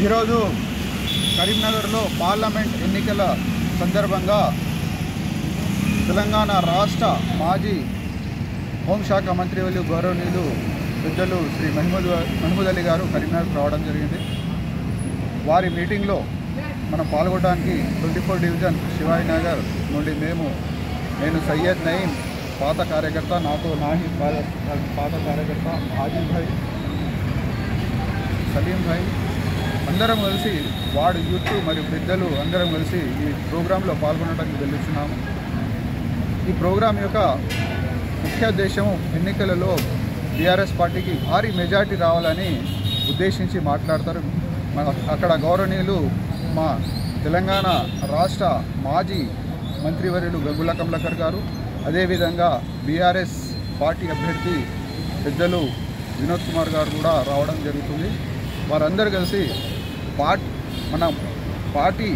ఈరోజు కరీంనగర్లో పార్లమెంట్ ఎన్నికల సందర్భంగా తెలంగాణ రాష్ట్ర మాజీ హోంశాఖ మంత్రివర్యులు గౌరవనీయులు పెద్దలు శ్రీ మహమూద్ అలీ గారు కరీంనగర్కు రావడం జరిగింది. వారి మీటింగ్లో మనం పాల్గొనడానికి 24 డివిజన్ శివాయి నగర్ నుండి నేను సయ్యద్ నయీం పాత కార్యకర్త, నాతో నాహి పాత కార్యకర్త ఆదిల్ భాయ్, సలీం భాయ్ అందరం కలిసి వార్డు యూత్ మరియు పెద్దలు అందరం కలిసి ఈ ప్రోగ్రాంలో పాల్గొనడానికి వెళ్తున్నాము. ఈ ప్రోగ్రాం యొక్క ముఖ్య ఉద్దేశము ఎన్నికలలో టీఆర్ఎస్ పార్టీకి భారీ మెజార్టీ రావాలని ఉద్దేశించి మాట్లాడతారు. అక్కడ గౌరవనీయులు మా తెలంగాణ రాష్ట్ర మాజీ మంత్రివర్యులు గంగుల కమలాకర్ గారు, అదేవిధంగా బీఆర్ఎస్ పార్టీ అభ్యర్థి పెద్దలు వినోద్ కుమార్ గారు కూడా రావడం జరుగుతుంది. వారందరూ కలిసి మన పార్టీ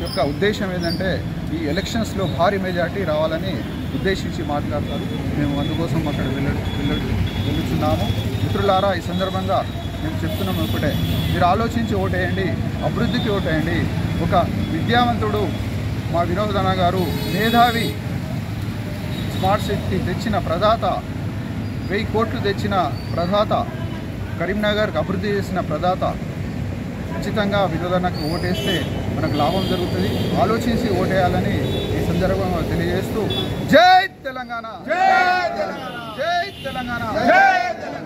యొక్క ఉద్దేశం ఏంటంటే ఈ ఎలక్షన్స్లో భారీ మెజార్టీ రావాలని ఉద్దేశించి మాట్లాడతారు. మేము అందుకోసం అక్కడ వెళ్తున్నాము. మిత్రులారా, ఈ సందర్భంగా మేము చెప్తున్నాము ఒకటే, మీరు ఆలోచించి ఓటేయండి, అభివృద్ధికి ఓటేయండి. ఒక విద్యావంతుడు మా వినోద్ అన్న గారు, మేధావి, స్మార్ట్ సిటీ తెచ్చిన ప్రదాత, 1000 కోట్లు తెచ్చిన ప్రదాత, కరీంనగర్కి అభివృద్ధి చేసిన ప్రదాత. ఖచ్చితంగా వినోదన్నకు ఓటేస్తే మనకు లాభం జరుగుతుంది. ఆలోచించి ఓటేయాలని ఈ సందర్భంగా తెలియజేస్తూ జై తెలంగాణ, జై తెలంగాణ, జై తెలంగాణ.